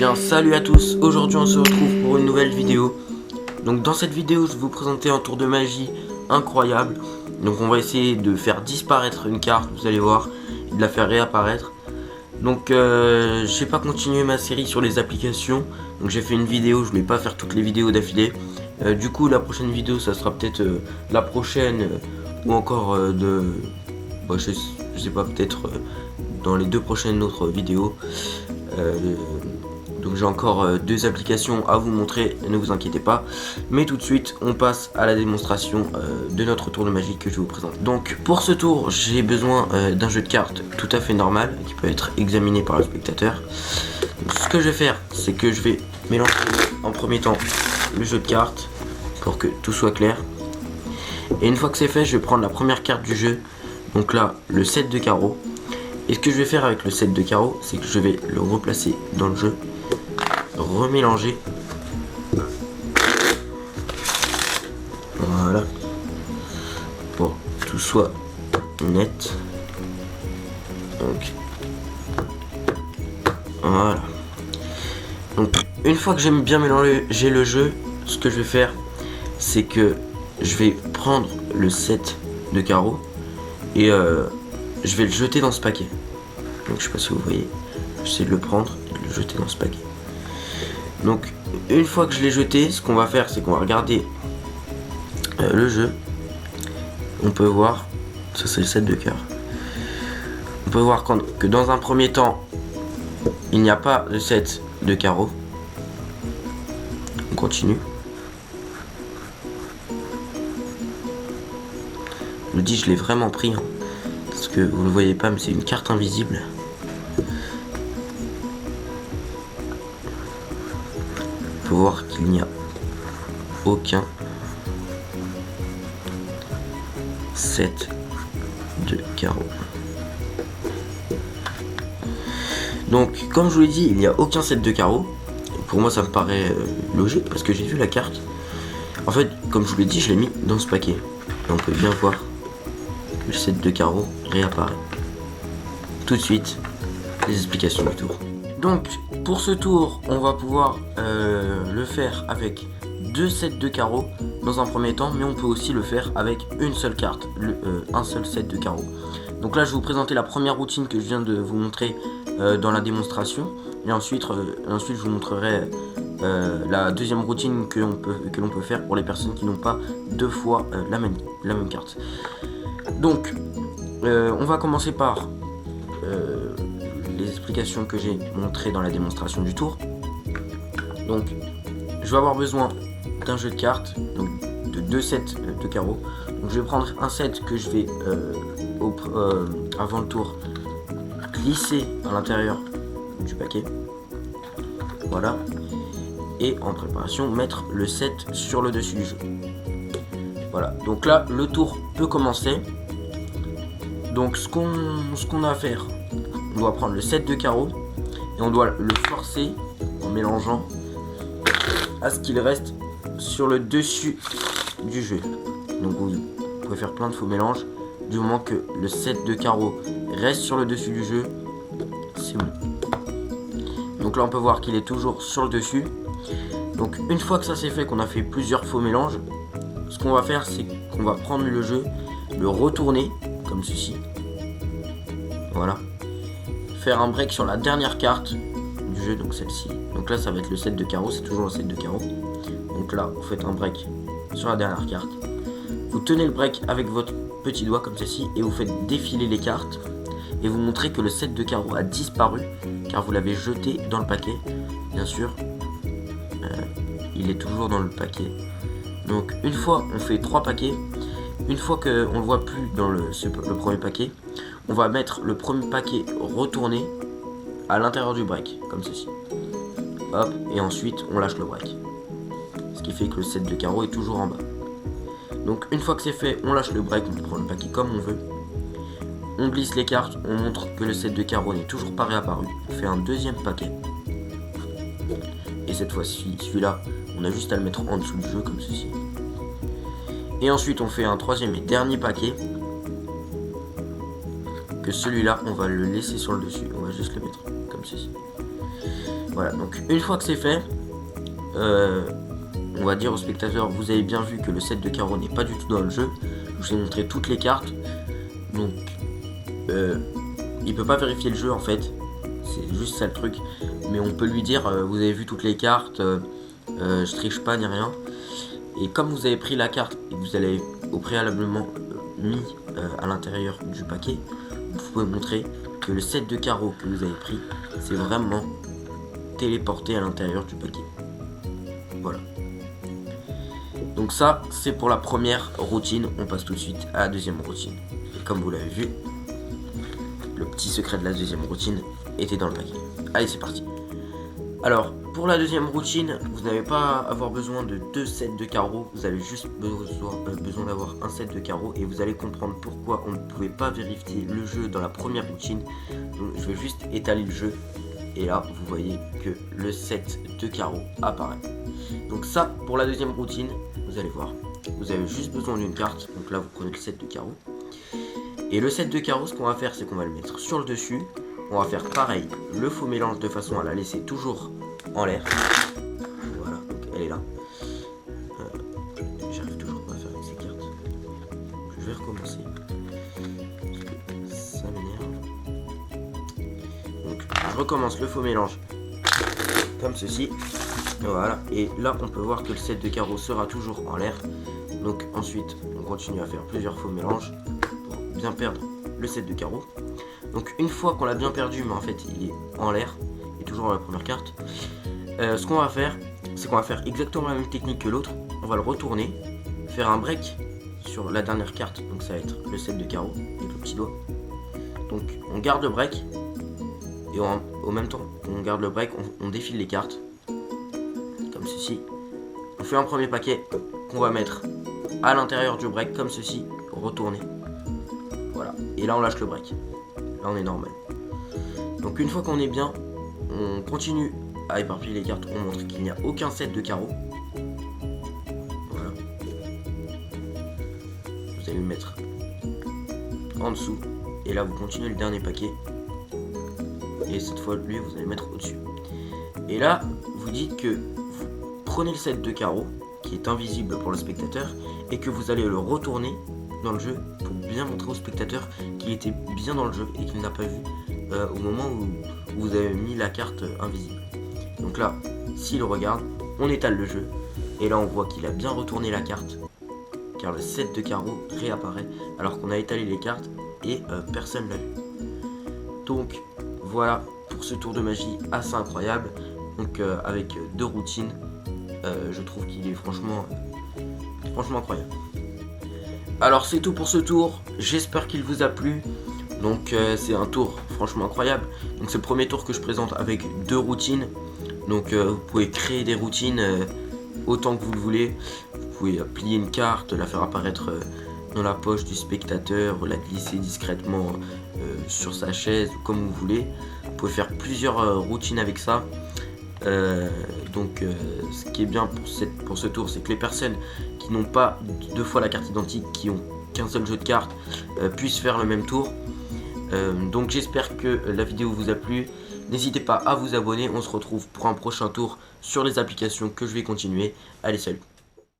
bien, salut à tous. Aujourd'hui on se retrouve pour une nouvelle vidéo. Donc dans cette vidéo je vais vous présenter un tour de magie incroyable. Donc on va essayer de faire disparaître une carte, vous allez voir, et de la faire réapparaître. Donc j'ai pas continué ma série sur les applications. Donc j'ai fait une vidéo, je voulais pas faire toutes les vidéos d'affilée. Du coup la prochaine vidéo ça sera peut-être la prochaine ou encore je sais pas, peut-être dans les deux prochaines autres vidéos. Donc j'ai encore deux applications à vous montrer, ne vous inquiétez pas. Mais tout de suite on passe à la démonstration de notre tour de magie que je vous présente. Donc pour ce tour j'ai besoin d'un jeu de cartes tout à fait normal qui peut être examiné par le spectateur. Donc, ce que je vais faire c'est que je vais mélanger en premier temps le jeu de cartes pour que tout soit clair. Et une fois que c'est fait, je vais prendre la première carte du jeu, donc là le 7 de carreau. Et ce que je vais faire avec le 7 de carreau, c'est que je vais le replacer dans le jeu, remélanger. Voilà. Pour que tout soit net. Donc voilà. Donc une fois que j'ai bien mélangé le jeu, ce que je vais faire, c'est que je vais prendre le 7 de carreau et je vais le jeter dans ce paquet. Donc je sais pas si vous voyez, j'essaie de le prendre et de le jeter dans ce paquet. Donc une fois que je l'ai jeté, ce qu'on va faire, c'est qu'on va regarder le jeu. On peut voir, ça c'est le 7 de cœur. On peut voir que dans un premier temps, il n'y a pas de 7 de carreau. On continue. Je me dis, je l'ai vraiment pris, hein, parce que vous ne le voyez pas, mais c'est une carte invisible. On peut voir qu'il n'y a aucun 7 de carreau. Donc comme je vous l'ai dit, il n'y a aucun 7 de carreau. Pour moi ça me paraît logique parce que j'ai vu la carte. En fait, comme je vous l'ai dit, je l'ai mis dans ce paquet. Et on peut bien voir que le 7 de carreau réapparaît. Tout de suite, les explications du tour. Donc pour ce tour, on va pouvoir le faire avec 2 sets de carreaux dans un premier temps, mais on peut aussi le faire avec une seule carte, un seul set de carreaux. Donc là je vais vous présenter la première routine que je viens de vous montrer dans la démonstration, et ensuite je vous montrerai la deuxième routine que l'on peut faire pour les personnes qui n'ont pas deux fois la même carte. Donc on va commencer par les explications que j'ai montrées dans la démonstration du tour. Donc je vais avoir besoin d'un jeu de cartes, donc de 2 sets de carreaux. Donc je vais prendre un set que je vais avant le tour glisser à l'intérieur du paquet. Voilà. Et en préparation, mettre le set sur le dessus du jeu. Voilà. Donc là, le tour peut commencer. Donc ce qu'on a à faire, on doit prendre le 7 de carreau et on doit le forcer en mélangeant à ce qu'il reste sur le dessus du jeu. Donc vous pouvez faire plein de faux mélanges. Du moment que le 7 de carreau reste sur le dessus du jeu, c'est bon. Donc là on peut voir qu'il est toujours sur le dessus. Donc une fois que ça c'est fait, qu'on a fait plusieurs faux mélanges, ce qu'on va faire, c'est qu'on va prendre le jeu, le retourner comme ceci. Voilà. Faire un break sur la dernière carte du jeu, donc celle-ci. Donc là ça va être le 7 de carreau, c'est toujours le 7 de carreau. Donc là vous faites un break sur la dernière carte. Vous tenez le break avec votre petit doigt comme ceci et vous faites défiler les cartes. Et vous montrez que le 7 de carreau a disparu car vous l'avez jeté dans le paquet. Bien sûr, il est toujours dans le paquet. Donc une fois on fait 3 paquets. Une fois qu'on ne le voit plus dans le premier paquet, on va mettre le premier paquet retourné à l'intérieur du break, comme ceci. Hop, et ensuite on lâche le break. Ce qui fait que le 7 de carreau est toujours en bas. Donc une fois que c'est fait, on lâche le break, on prend le paquet comme on veut. On glisse les cartes, on montre que le 7 de carreau n'est toujours pas réapparu. On fait un deuxième paquet. Et cette fois-ci, celui-là, on a juste à le mettre en dessous du jeu comme ceci. Et ensuite on fait un troisième et dernier paquet. Que celui-là, on va le laisser sur le dessus. On va juste le mettre comme ceci. Voilà, donc une fois que c'est fait, on va dire au spectateur, vous avez bien vu que le 7 de carreau n'est pas du tout dans le jeu. Je vous ai montré toutes les cartes, donc il peut pas vérifier le jeu en fait, c'est juste ça le truc. Mais on peut lui dire, vous avez vu toutes les cartes, je triche pas ni rien. Et comme vous avez pris la carte et que vous allez au préalablement mis à l'intérieur du paquet, vous pouvez montrer que le 7 de carreau que vous avez pris, c'est vraiment téléporté à l'intérieur du paquet. Voilà. Donc ça, c'est pour la première routine. On passe tout de suite à la deuxième routine. Et comme vous l'avez vu, le petit secret de la deuxième routine était dans le paquet. Allez, c'est parti. Alors, pour la deuxième routine, vous n'avez pas à avoir besoin de 2 sets de carreaux. Vous avez juste besoin d'avoir un set de carreaux. Et vous allez comprendre pourquoi on ne pouvait pas vérifier le jeu dans la première routine. Donc, je vais juste étaler le jeu. Et là, vous voyez que le set de carreaux apparaît. Donc ça, pour la deuxième routine, vous allez voir. Vous avez juste besoin d'une carte. Donc là, vous prenez le set de carreaux. Et le set de carreaux, ce qu'on va faire, c'est qu'on va le mettre sur le dessus. On va faire pareil, le faux mélange de façon à la laisser toujours en l'air. Voilà, donc elle est là. J'arrive toujours pas à faire avec ces cartes. Donc je vais recommencer. Parce que ça m'énerve. Donc je recommence le faux mélange comme ceci. Voilà, et là on peut voir que le set de carreaux sera toujours en l'air. Donc ensuite on continue à faire plusieurs faux mélanges pour bien perdre le set de carreaux. Donc une fois qu'on l'a bien perdu, mais en fait il est en l'air, il est toujours dans la première carte, ce qu'on va faire, c'est qu'on va faire exactement la même technique que l'autre. On va le retourner, faire un break sur la dernière carte, donc ça va être le 7 de carreau avec le petit doigt. Donc on garde le break, et au même temps on garde le break, on défile les cartes, comme ceci. On fait un premier paquet qu'on va mettre à l'intérieur du break, comme ceci, retourner. Voilà, et là on lâche le break. Là on est normal. Donc une fois qu'on est bien, on continue à éparpiller les cartes. On montre qu'il n'y a aucun set de carreaux. Voilà. Vous allez le mettre en dessous. Et là vous continuez le dernier paquet. Et cette fois lui vous allez le mettre au-dessus. Et là vous dites que vous prenez le set de carreaux qui est invisible pour le spectateur et que vous allez le retourner dans le jeu pour bien montrer au spectateur qu'il était bien dans le jeu et qu'il n'a pas vu au moment où vous avez mis la carte invisible. Donc là, s'il regarde, on étale le jeu et là on voit qu'il a bien retourné la carte car le 7 de carreau réapparaît alors qu'on a étalé les cartes et personne l'a vu. Donc voilà pour ce tour de magie assez incroyable. Donc avec 2 routines, je trouve qu'il est franchement incroyable. Alors c'est tout pour ce tour, j'espère qu'il vous a plu. Donc c'est un tour franchement incroyable. Donc c'est le premier tour que je présente avec 2 routines. Donc vous pouvez créer des routines autant que vous le voulez. Vous pouvez plier une carte, la faire apparaître dans la poche du spectateur, la glisser discrètement sur sa chaise, comme vous voulez. Vous pouvez faire plusieurs routines avec ça. Ce qui est bien pour ce tour, c'est que les personnes qui n'ont pas 2 fois la carte identique, qui ont qu'un seul jeu de cartes, puissent faire le même tour. Donc j'espère que la vidéo vous a plu. N'hésitez pas à vous abonner, on se retrouve pour un prochain tour sur les applications que je vais continuer. Allez, salut!